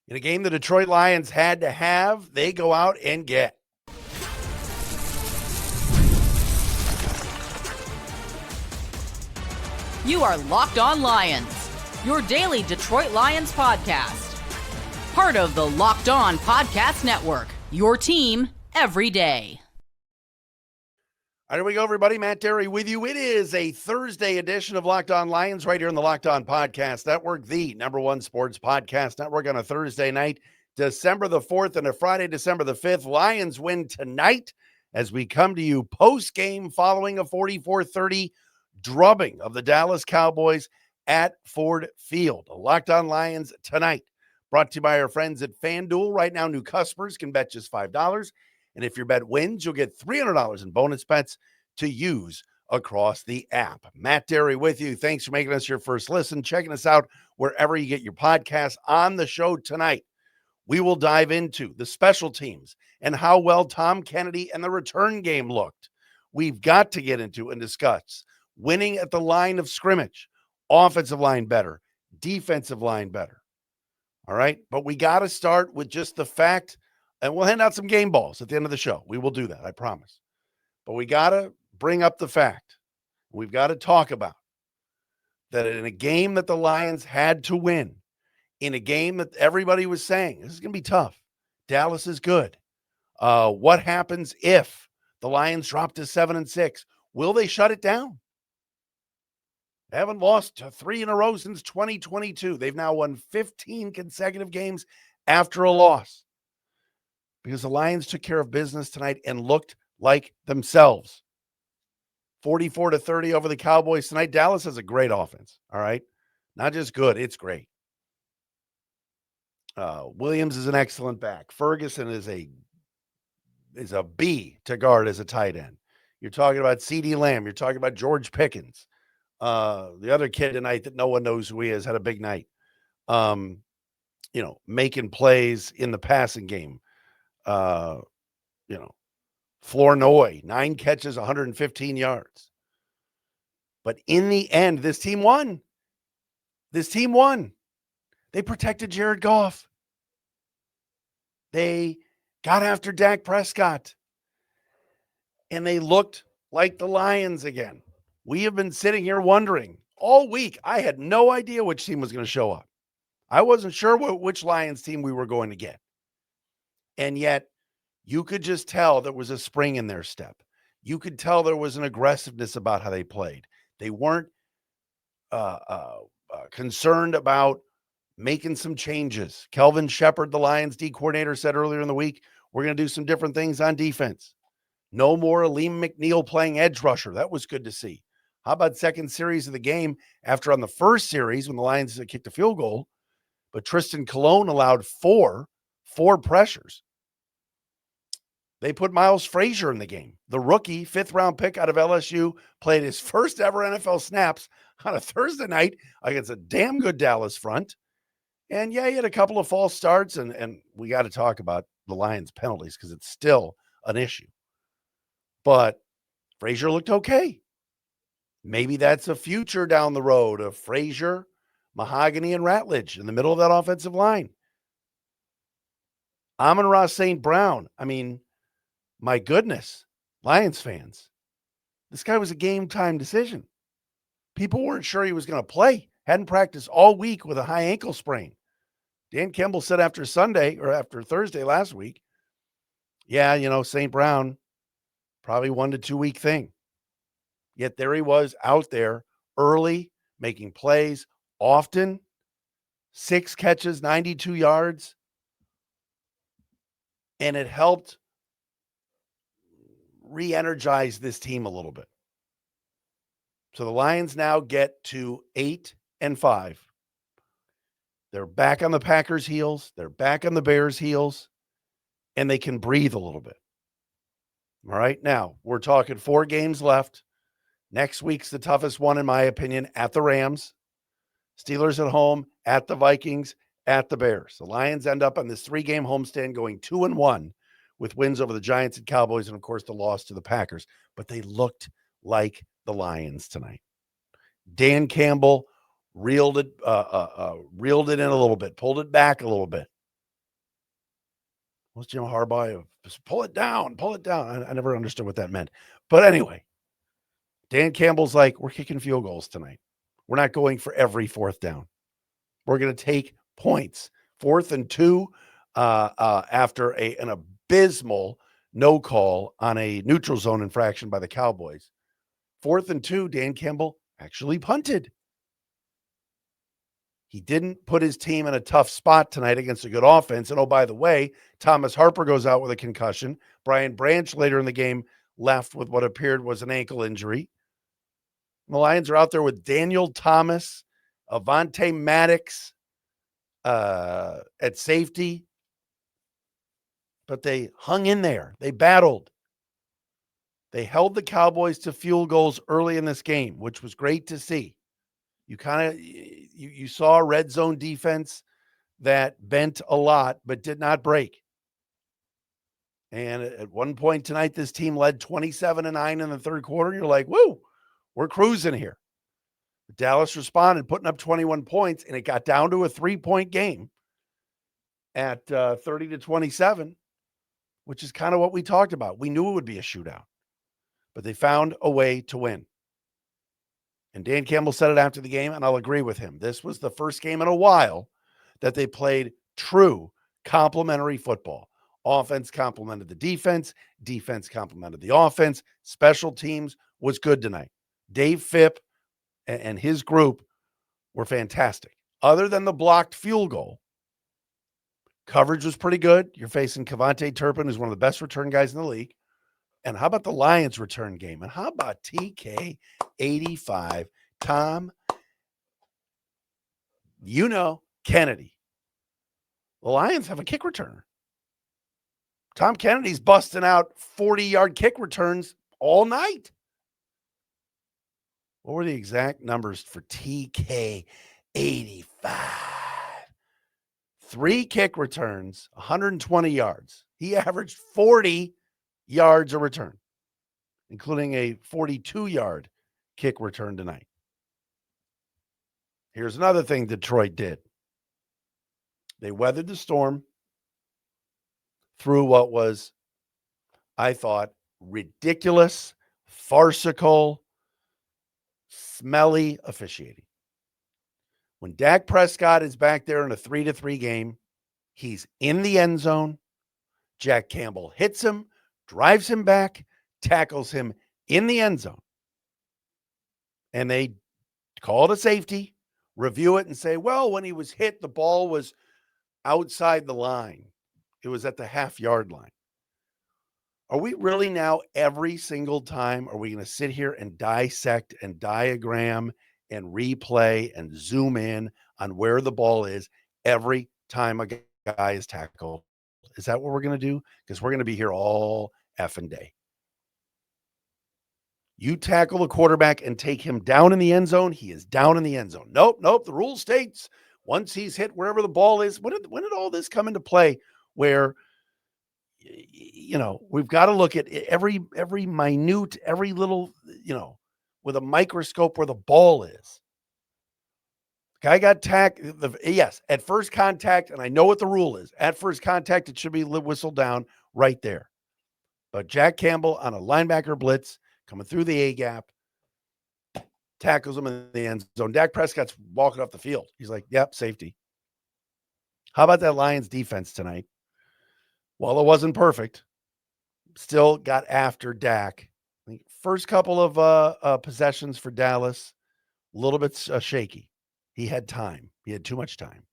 In a game the Detroit Lions had to have, they go out and get. You are Locked On Lions, your daily Detroit Lions podcast. Part of the Locked On Podcast Network, your team every day. All right, here we go, everybody. Matt Dery with you. It is a Thursday edition of Locked On Lions right here in the Locked On Podcast Network, the #1 sports podcast network on a Thursday night, December the 4th, and a Friday, December the 5th. Lions win tonight as we come to you post-game following a 44-30 drubbing of the Dallas Cowboys at Ford Field. Locked On Lions tonight, brought to you by our friends at FanDuel. Right now, new customers can bet just $5. And if your bet wins, you'll get $300 in bonus bets to use across the app. Matt Dery with you. Thanks for making us your first listen, checking us out wherever you get your podcasts. On the show tonight, we will dive into the special teams and how well Tom Kennedy and the return game looked. We've got to get into and discuss winning at the line of scrimmage, offensive line better, defensive line better. All right, but we got to start with just the fact, and we'll hand out some game balls at the end of the show. We will do that, I promise. But we got to bring up the fact, we've got to talk about that in a game that the Lions had to win, in a game that everybody was saying, this is going to be tough. Dallas is good. What happens if the Lions drop to 7-6? Will they shut it down? They haven't lost 3 in a row since 2022. They've now won 15 consecutive games after a loss, because the Lions took care of business tonight and looked like themselves. 44-30 over the Cowboys tonight. Dallas has a great offense, all right? Not just good, it's great. Williams is an excellent back. Ferguson is a B to guard as a tight end. You're talking about CeeDee Lamb. You're talking about George Pickens. The other kid tonight that no one knows who he is had a big night. Making plays in the passing game. Flournoy, 9 catches, 115 yards. But in the end, this team won. They protected Jared Goff. They got after Dak Prescott. And they looked like the Lions again. We have been sitting here wondering all week. I had no idea which team was going to show up. I wasn't sure which Lions team we were going to get. And yet, you could just tell there was a spring in their step. You could tell there was an aggressiveness about how they played. They weren't concerned about making some changes. Kelvin Shepard, the Lions D coordinator, said earlier in the week, we're going to do some different things on defense. No more Liam McNeil playing edge rusher. That was good to see. How about second series of the game after on the first series when the Lions kicked a field goal, but Tristan Colon allowed four pressures. They put Miles Frazier in the game. The rookie, 5th-round pick out of LSU, played his first ever NFL snaps on a Thursday night against a damn good Dallas front. And yeah, he had a couple of false starts, and we got to talk about the Lions' penalties because it's still an issue. But Frazier looked okay. Maybe that's a future down the road of Frazier, Mahogany, and Ratledge in the middle of that offensive line. Amon-Ra St. Brown, my goodness, Lions fans, this guy was a game-time decision. People weren't sure he was going to play. Hadn't practiced all week with a high ankle sprain. Dan Campbell said after Thursday last week, St. Brown, probably 1 to 2 week thing. Yet there he was out there early, making plays often, 6 catches, 92 yards. And it helped re-energize this team a little bit. So the Lions now get to 8-5. They're back on the Packers' heels. They're back on the Bears' heels. And they can breathe a little bit. All right. Now, we're talking 4 games left. Next week's the toughest one, in my opinion, at the Rams. Steelers at home, at the Vikings, at the Bears. The Lions end up on this 3-game homestand going 2-1 with wins over the Giants and Cowboys and, of course, the loss to the Packers. But they looked like the Lions tonight. Dan Campbell reeled it in a little bit, pulled it back a little bit. What's Jim Harbaugh? Just pull it down, pull it down. I never understood what that meant. But anyway, Dan Campbell's like, we're kicking field goals tonight. We're not going for every fourth down. We're going to take points. 4th and 2 after an abysmal no call on a neutral zone infraction by the Cowboys. 4th and 2, Dan Campbell actually punted. He didn't put his team in a tough spot tonight against a good offense. And oh, by the way, Thomas Harper goes out with a concussion. Brian Branch later in the game left with what appeared was an ankle injury. The Lions are out there with Daniel Thomas, Avonte Maddox at safety. But they hung in there. They battled. They held the Cowboys to field goals early in this game, which was great to see. You saw a red zone defense that bent a lot but did not break. And at one point tonight, this team led 27-9 in the third quarter. You're like, woo, we're cruising here. Dallas responded, putting up 21 points, and it got down to a 3-point game at 30-27, which is kind of what we talked about. We knew it would be a shootout, but they found a way to win. And Dan Campbell said it after the game, and I'll agree with him. This was the first game in a while that they played true complementary football. Offense complemented the defense. Defense complemented the offense. Special teams was good tonight. Dave Phipp and his group were fantastic. Other than the blocked field goal, coverage was pretty good. You're facing Cavante Turpin, who's one of the best return guys in the league. And how about the Lions return game? And how about TK 85, Tom, Kennedy? The Lions have a kick returner. Tom Kennedy's busting out 40-yard kick returns all night. What were the exact numbers for TK 85? 3 kick returns, 120 yards. He averaged 40 yards a return, including a 42-yard kick return tonight. Here's another thing Detroit did. They weathered the storm through what was, I thought, ridiculous, farcical, smelly officiating. When Dak Prescott is back there in a 3-3 game, he's in the end zone. Jack Campbell hits him, drives him back, tackles him in the end zone. And they call it a safety, review it, and say, well, when he was hit, the ball was outside the line. It was at the half-yard line. Are we really now, every single time, are we going to sit here and dissect and diagram and replay and zoom in on where the ball is every time a guy is tackled? Is that what we're going to do? Because we're going to be here all effing day. You tackle the quarterback and take him down in the end zone, he is down in the end zone. Nope. The rule states once he's hit wherever the ball is. When did all this come into play where, we've got to look at every minute, every little, with a microscope where the ball is. Guy got tackled. Yes, at first contact, and I know what the rule is. At first contact, it should be whistled down right there. But Jack Campbell on a linebacker blitz coming through the A gap, tackles him in the end zone. Dak Prescott's walking off the field. He's like, yep, safety. How about that Lions defense tonight? Well, it wasn't perfect. Still got after Dak. First couple of possessions for Dallas, a little bit shaky. He had time. He had too much time.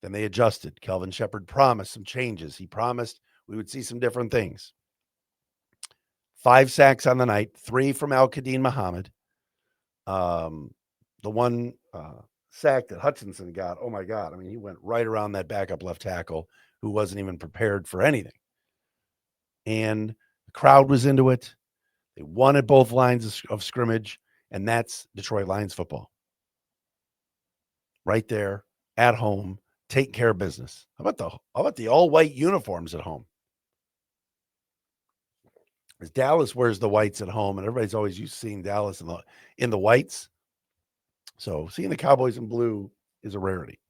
Then they adjusted. Kelvin Shepard promised some changes. He promised we would see some different things. 5 sacks on the night, 3 from Al-Quadin Muhammad. The one sack that Hutchinson got, oh my God. I mean, he went right around that backup left tackle who wasn't even prepared for anything. And the crowd was into it. They won at both lines of scrimmage, and that's Detroit Lions football. Right there, at home, taking care of business. How about the all-white uniforms at home? As Dallas wears the whites at home, and everybody's always used to seeing Dallas in the whites. So seeing the Cowboys in blue is a rarity.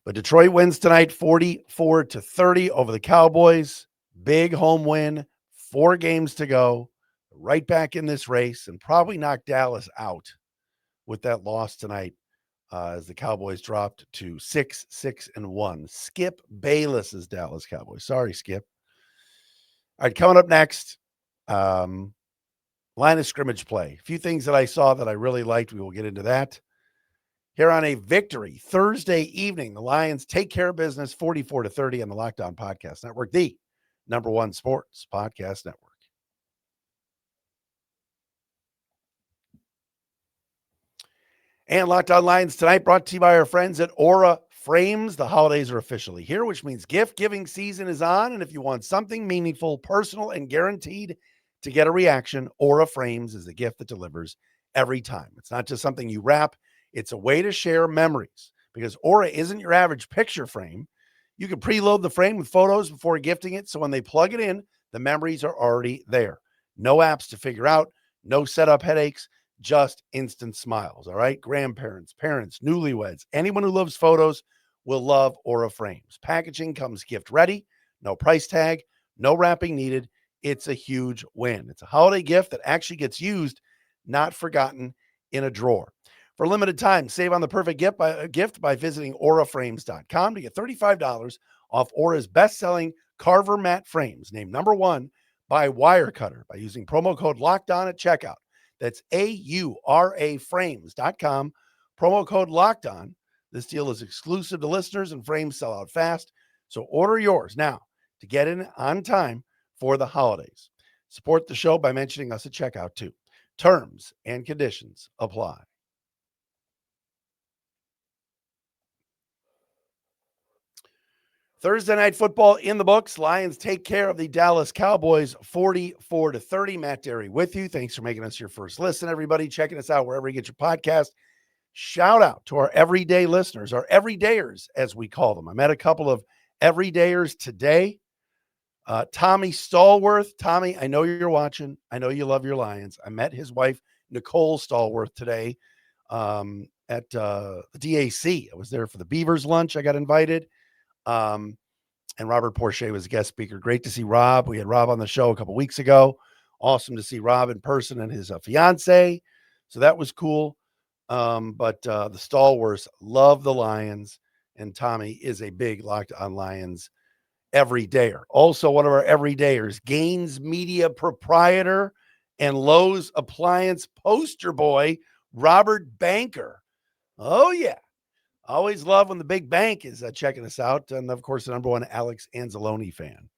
But Detroit wins tonight 44-30 over the Cowboys. Big home win, 4 games to go. Right back in this race and probably knock Dallas out with that loss tonight as the Cowboys dropped to 6-1. Skip Bayless's Dallas Cowboys. Sorry, Skip. All right, coming up next, line of scrimmage play. A few things that I saw that I really liked. We will get into that. Here on a victory Thursday evening, the Lions take care of business 44-30 on the Locked On Podcast Network, the #1 sports podcast network. And Locked On Lions tonight brought to you by our friends at Aura Frames. The holidays are officially here, which means gift giving season is on. And if you want something meaningful, personal, and guaranteed to get a reaction, Aura Frames is the gift that delivers every time. It's not just something you wrap. It's a way to share memories because Aura isn't your average picture frame. You can preload the frame with photos before gifting it. So when they plug it in, the memories are already there. No apps to figure out, no setup headaches, just instant smiles. All right. Grandparents, parents, newlyweds, anyone who loves photos will love Aura Frames. Packaging comes gift ready, no price tag, no wrapping needed. It's a huge win. It's a holiday gift that actually gets used, not forgotten in a drawer. For a limited time, save on the perfect gift by visiting auraframes.com to get $35 off Aura's best-selling Carver matte frames, named #1 by Wirecutter by using promo code LOCKEDON at checkout. That's auraframes.com, promo code LOCKEDON. This deal is exclusive to listeners and frames sell out fast, so order yours now to get in on time for the holidays. Support the show by mentioning us at checkout too. Terms and conditions apply. Thursday night football in the books. Lions take care of the Dallas Cowboys 44-30. Matt Dery with you. Thanks for making us your first listen, everybody. Checking us out wherever you get your podcast. Shout out to our everyday listeners, our everydayers, as we call them. I met a couple of everydayers today. Tommy Stallworth. Tommy, I know you're watching. I know you love your Lions. I met his wife, Nicole Stallworth, today at the DAC. I was there for the Beavers lunch. I got invited. And Robert Porcher was a guest speaker. Great to see Rob. We had Rob on the show a couple weeks ago. Awesome to see Rob in person and his fiance. So that was cool. But the Stallworths love the Lions, and Tommy is a big Locked On Lions everydayer. Also, one of our everydayers, Gaines Media proprietor and Lowe's appliance poster boy, Robert Banker. Oh, yeah. Always love when the big bank is checking us out. And, of course, the #1 Alex Anzalone fan.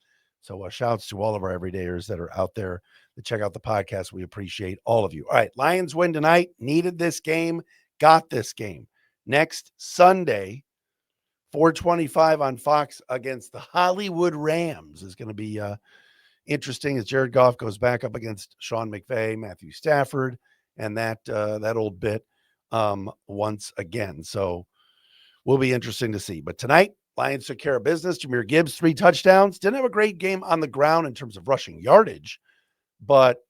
So shouts to all of our everydayers that are out there to check out the podcast. We appreciate all of you. All right, Lions win tonight. Needed this game. Got this game. Next Sunday, 4:25 on Fox against the Hollywood Rams is going to be interesting as Jared Goff goes back up against Sean McVay, Matthew Stafford, and that old bit once again. So will be interesting to see. But tonight, Lions took care of business. Jahmyr Gibbs, 3 touchdowns. Didn't have a great game on the ground in terms of rushing yardage, but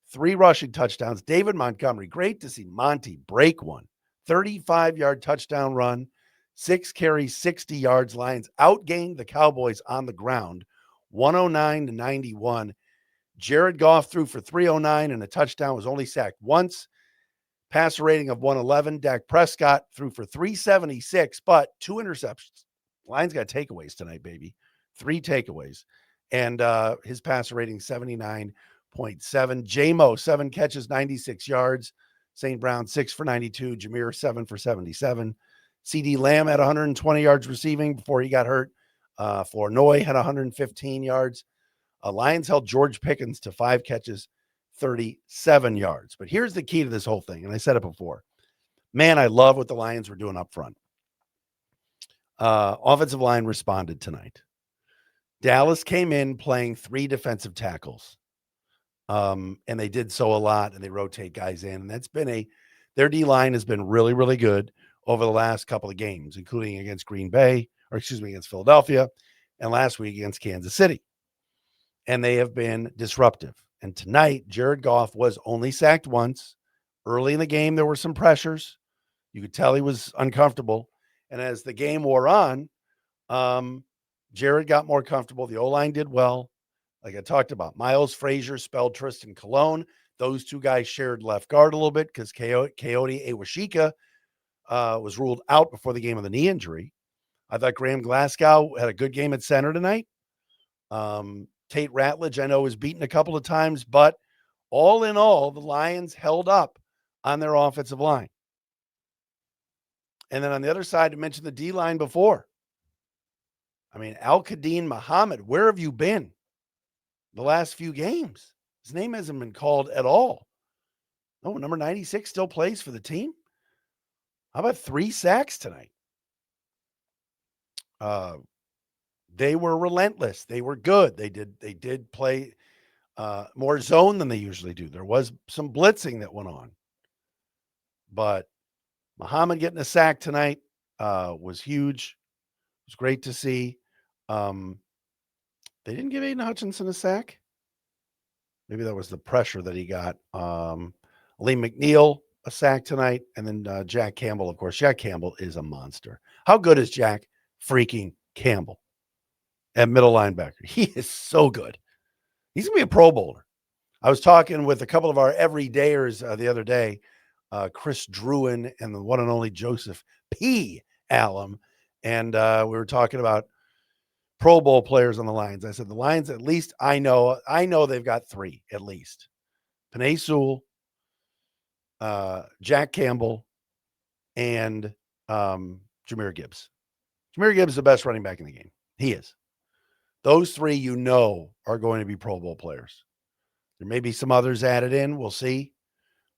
3 rushing touchdowns. David Montgomery, great to see Monty break one. 35-yard touchdown run, 6 carries, 60 yards. Lions outgained the Cowboys on the ground, 109-91. Jared Goff threw for 309 and a touchdown, was only sacked once. Passer rating of 111. Dak Prescott threw for 376, but 2 interceptions. Lions got takeaways tonight, baby. 3 takeaways. And his passer rating 79.7. J-Mo, 7 catches, 96 yards. St. Brown, 6 for 92. Jahmyr, 7 for 77. CD Lamb had 120 yards receiving before he got hurt. Flournoy had 115 yards. Lions held George Pickens to 5 catches, 37 yards. But here's the key to this whole thing, and I said it before. Man, I love what the Lions were doing up front. Offensive line responded tonight. Dallas came in playing 3 defensive tackles. And they did so a lot, and they rotate guys in. And that's been their D-line has been really, really good over the last couple of games, including against against Philadelphia, and last week against Kansas City. And they have been disruptive. And tonight, Jared Goff was only sacked once. Early in the game, there were some pressures. You could tell he was uncomfortable. And as the game wore on, Jared got more comfortable. The O-line did well. Like I talked about, Miles Frazier spelled Tristan Colon. Those two guys shared left guard a little bit because Coyote Awashika was ruled out before the game of the knee injury. I thought Graham Glasgow had a good game at center tonight. Tate Ratledge, I know, was beaten a couple of times, but all in all, the Lions held up on their offensive line. And then on the other side, I mentioned the D-line before. I mean, Al-Quadin Muhammad, where have you been the last few games? His name hasn't been called at all. No, number 96 still plays for the team. How about 3 sacks tonight? They were relentless. They were good. They did play more zone than they usually do. There was some blitzing that went on. But Muhammad getting a sack tonight was huge. It was great to see. They didn't give Aiden Hutchinson a sack. Maybe that was the pressure that he got. Lee McNeil, a sack tonight. And then Jack Campbell, of course. Jack Campbell is a monster. How good is Jack freaking Campbell at middle linebacker? He is so good. He's going to be a Pro Bowler. I was talking with a couple of our everydayers the other day, Chris Druin and the one and only Joseph P. Allen. And we were talking about Pro Bowl players on the Lions. I said, the Lions, at least I know they've got 3 at least. Penei Sewell, Jack Campbell, and Jahmyr Gibbs. Jahmyr Gibbs is the best running back in the game. He is. Those 3, are going to be Pro Bowl players. There may be some others added in. We'll see.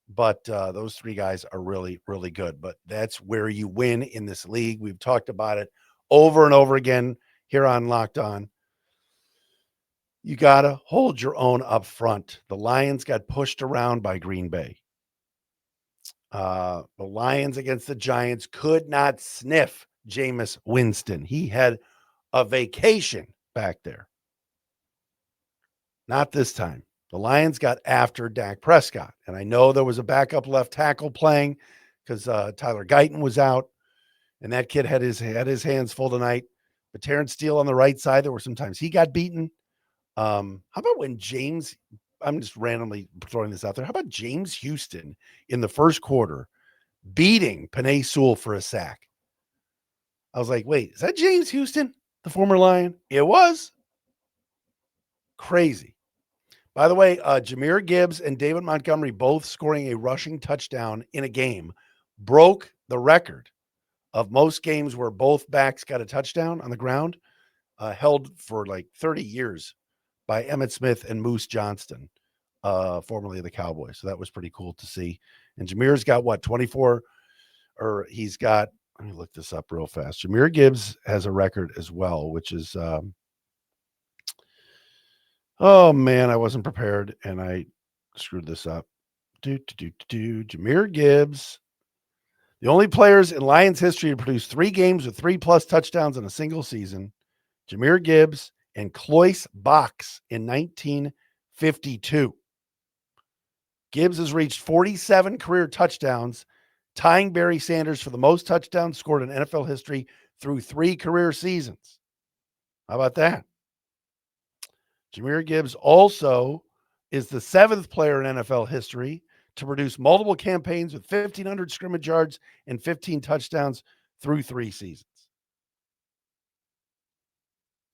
But those 3 guys are really, really good. But that's where you win in this league. We've talked about it over and over again here on Locked On. You got to hold your own up front. The Lions got pushed around by Green Bay. The Lions against the Giants could not sniff Jameis Winston. He had a vacation back there. Not this time. The Lions got after Dak Prescott. And I know there was a backup left tackle playing because Tyler Guyton was out. And that kid had his hands full tonight. But Terrence Steele on the right side, there were some times he got beaten. How about when James, I'm just randomly throwing this out there. How about James Houston in the first quarter beating Penei Sewell for a sack? I was like, wait, is that James Houston, the former Lion? It was. Crazy. By the way, Jahmyr Gibbs and David Montgomery both scoring a rushing touchdown in a game broke the record of most games where both backs got a touchdown on the ground, held for like 30 years by Emmitt Smith and Moose Johnston, formerly of the Cowboys. So that was pretty cool to see. And Jahmyr's got what, 24, or he's got, let me look this up real fast. Jahmyr Gibbs has a record as well, which is, oh man, I wasn't prepared and I screwed this up. Jahmyr Gibbs, the only players in Lions history to produce 3 games with 3+ touchdowns in a single season, Jahmyr Gibbs and Cloyce Box in 1952. Gibbs has reached 47 career touchdowns, tying Barry Sanders for the most touchdowns scored in NFL history through 3 career seasons. How about that? Jahmyr Gibbs also is the 7th player in NFL history to produce multiple campaigns with 1,500 scrimmage yards and 15 touchdowns through 3 seasons.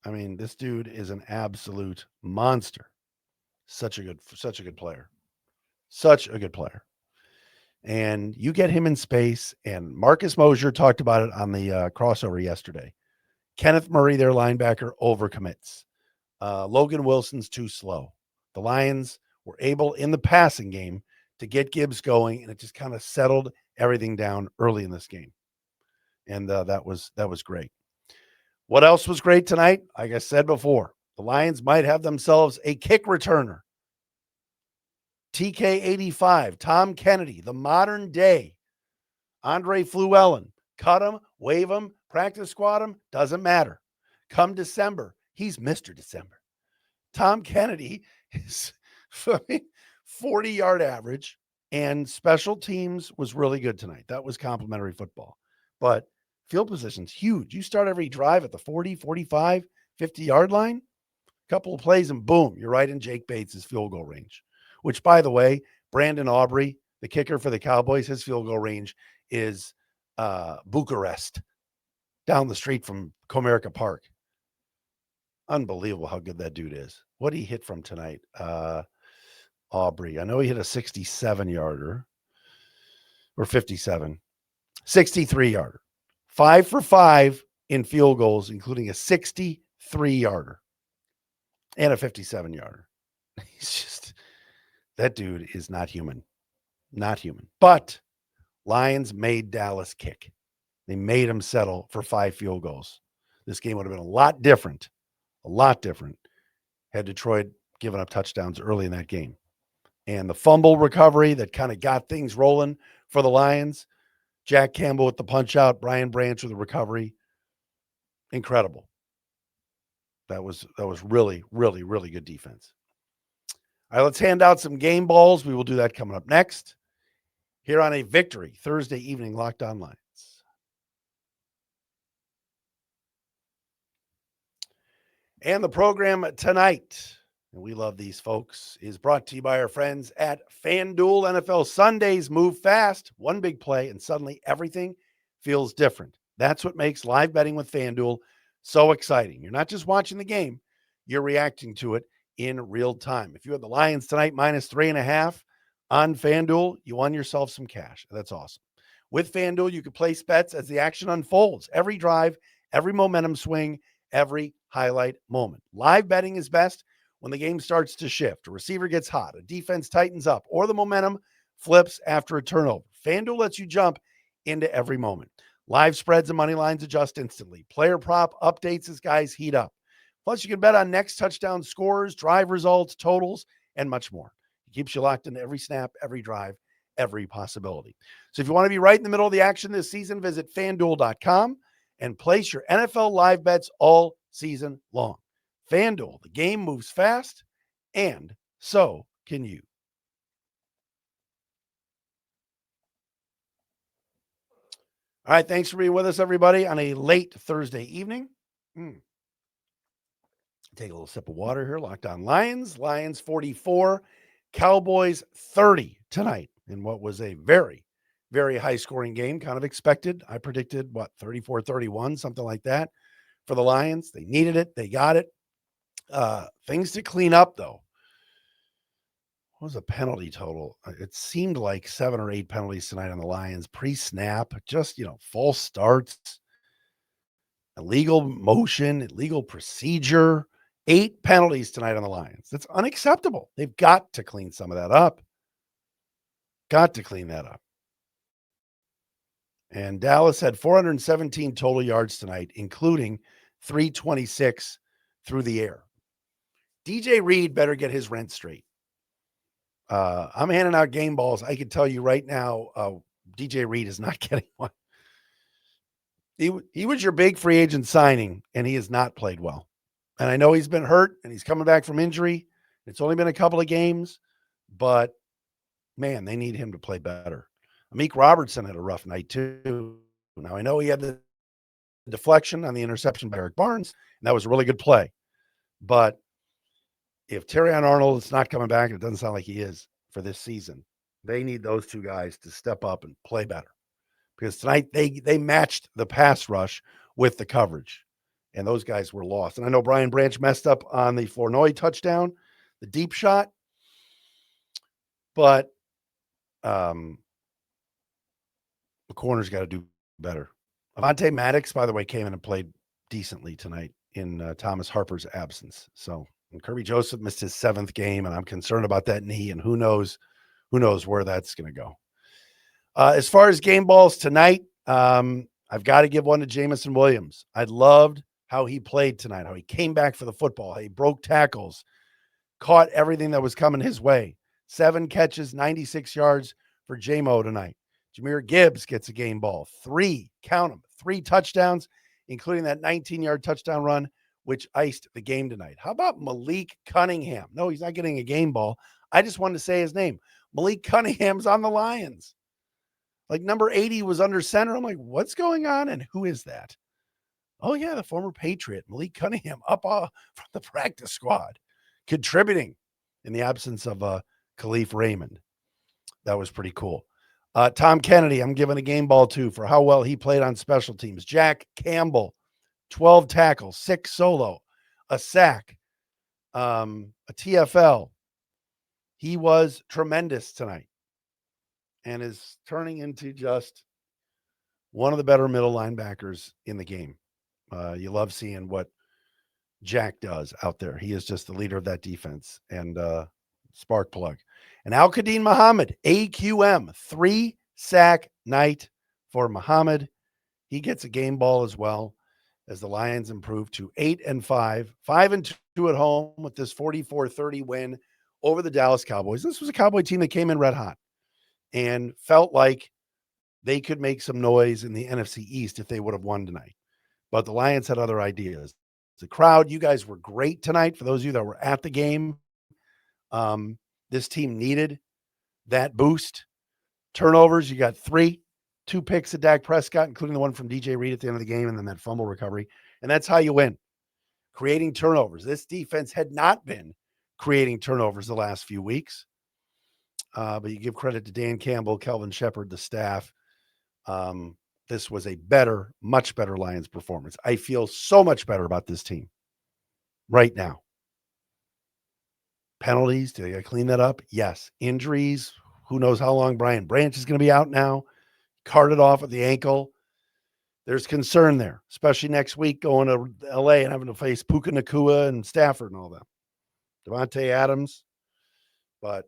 I mean, this dude is an absolute monster. Such a good player. Such a good player. And you get him in space, and Marcus Mosher talked about it on the crossover yesterday. Kenneth Murray, their linebacker, overcommits. Logan Wilson's too slow. The Lions were able in the passing game to get Gibbs going, and it just kind of settled everything down early in this game. And that was great. What else was great tonight? Like I said before, the Lions might have themselves a kick returner. TK85, Tom Kennedy, the modern day Andre Fluellen. Cut him, wave him, practice squad him, doesn't matter. Come December, he's Mr. December. Tom Kennedy is 40-yard average, and special teams was really good tonight. That was complimentary football. But Field position's huge. You start every drive at the 40, 45, 50-yard line, a couple of plays, and boom, you're right in Jake Bates' field goal range, which, by the way, Brandon Aubrey, the kicker for the Cowboys, his field goal range is Bucharest, down the street from Comerica Park. Unbelievable how good that dude is. What did he hit from tonight? Aubrey. I know he hit a 67-yarder or 57. 63-yarder. 5 for 5 in field goals, including a 63-yarder and a 57-yarder. He's just, that dude is not human. Not human. But Lions made Dallas kick. They made him settle for 5 field goals. This game would have been a lot different had Detroit given up touchdowns early in that game. And the fumble recovery that kind of got things rolling for the Lions, Jack Campbell with the punch out, Brian Branch with the recovery, incredible. That was really, really, really good defense. All right, let's hand out some game balls. We will do that coming up next here on a Victory Thursday evening Locked On Lions. And the program tonight, and we love these folks, is brought to you by our friends at FanDuel. NFL Sundays move fast. One big play, and suddenly everything feels different. That's what makes live betting with FanDuel so exciting. You're not just watching the game, you're reacting to it in real time. If you had the Lions tonight -3.5 on FanDuel, you won yourself some cash. That's awesome. With FanDuel, you can place bets as the action unfolds. Every drive, every momentum swing, every highlight moment. Live betting is best when the game starts to shift. A receiver gets hot, a defense tightens up, or the momentum flips after a turnover. FanDuel lets you jump into every moment. Live spreads and money lines adjust instantly. Player prop updates as guys heat up. Plus, you can bet on next touchdown scores, drive results, totals, and much more. It keeps you locked into every snap, every drive, every possibility. So if you want to be right in the middle of the action this season, visit FanDuel.com and place your NFL live bets all season long. FanDuel, the game moves fast, and so can you. All right, thanks for being with us, everybody, on a late Thursday evening. Take a little sip of water here. Locked On Lions. Lions 44, Cowboys 30 tonight in what was a very, very high-scoring game, kind of expected. I predicted, 34-31, something like that for the Lions. They needed it. They got it. Things to clean up, though. What was a penalty total? It seemed like 7 or 8 penalties tonight on the Lions. Pre-snap, just, false starts, illegal motion, illegal procedure. 8 penalties tonight on the Lions. That's unacceptable. They've got to clean some of that up. Got to clean that up. And Dallas had 417 total yards tonight, including 326 through the air. DJ Reed better get his rent straight. I'm handing out game balls. I can tell you right now, DJ Reed is not getting one. He was your big free agent signing, and he has not played well. And I know he's been hurt, and he's coming back from injury. It's only been a couple of games, but, man, they need him to play better. Amik Robertson had a rough night, too. Now, I know he had the deflection on the interception by Eric Barnes, and that was a really good play. But if Terrion Arnold is not coming back, and it doesn't sound like he is for this season, they need those two guys to step up and play better. Because tonight they matched the pass rush with the coverage, and those guys were lost. And I know Brian Branch messed up on the Flournoy touchdown, the deep shot, but the corner's got to do better. Avonte Maddox, by the way, came in and played decently tonight in Thomas Harper's absence. So and Kirby Joseph missed his 7th game, and I'm concerned about that knee, and who knows where that's going to go. As far as game balls tonight, I've got to give one to Jamison Williams. I loved how he played tonight, how he came back for the football, how he broke tackles, caught everything that was coming his way. 7 catches, 96 yards for J-Mo tonight. Jahmyr Gibbs gets a game ball. 3 touchdowns, including that 19-yard touchdown run, which iced the game tonight. How about Malik Cunningham? No, he's not getting a game ball. I just wanted to say his name. Malik Cunningham's on the Lions. Like number 80 was under center. I'm like, what's going on? And who is that? Oh, yeah, the former Patriot, Malik Cunningham, up from the practice squad, contributing in the absence of Khalif Raymond. That was pretty cool. Tom Kennedy, I'm giving a game ball to for how well he played on special teams. Jack Campbell, 12 tackles, 6 solo, a sack, a TFL. He was tremendous tonight and is turning into just one of the better middle linebackers in the game. You love seeing what Jack does out there. He is just the leader of that defense and spark plug. And Al-Quadin Muhammad, AQM, 3-sack night for Muhammad. He gets a game ball as well as the Lions improve to 8-5, 5-2 at home with this 44-30 win over the Dallas Cowboys. This was a Cowboy team that came in red hot and felt like they could make some noise in the NFC East if they would have won tonight. But the Lions had other ideas. The crowd, you guys were great tonight. For those of you that were at the game, this team needed that boost. Turnovers, you got 3, 2 picks at Dak Prescott, including the one from DJ Reed at the end of the game, and then that fumble recovery. And that's how you win. Creating turnovers. This defense had not been creating turnovers the last few weeks. But you give credit to Dan Campbell, Kelvin Shepard, the staff. This was a better, much better Lions performance. I feel so much better about this team right now. Penalties, did I clean that up? Yes. Injuries, who knows how long Brian Branch is going to be out now. Carted off at the ankle. There's concern there, especially next week going to LA and having to face Puka Nacua and Stafford and all that. Devontae Adams. But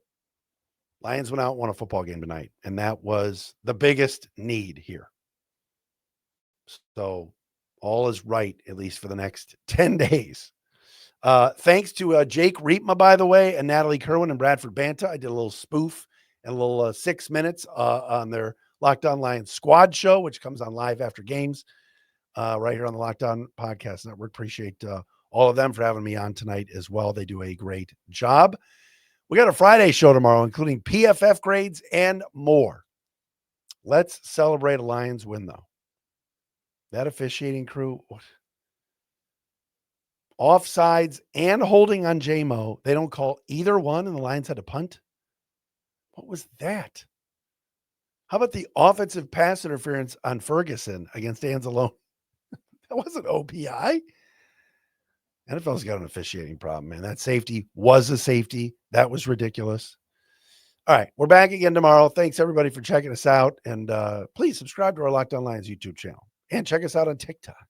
Lions went out and won a football game tonight, and that was the biggest need here. So all is right, at least for the next 10 days. Thanks to Jake Reitma, by the way, and Natalie Kerwin and Bradford Banta. I did a little spoof and a little 6 minutes on their Locked On Lions squad show, which comes on live after games right here on the Locked On Podcast Network. Appreciate all of them for having me on tonight as well. They do a great job. We got a Friday show tomorrow, including PFF grades and more. Let's celebrate a Lions win, though. That officiating crew, offsides and holding on J-Mo, they don't call either one, and the Lions had to punt. What was that? How about the offensive pass interference on Ferguson against Anzalone? That wasn't OPI. NFL's got an officiating problem, man. That safety was a safety. That was ridiculous. All right, we're back again tomorrow. Thanks, everybody, for checking us out. And please subscribe to our Locked On Lions YouTube channel. And check us out on TikTok.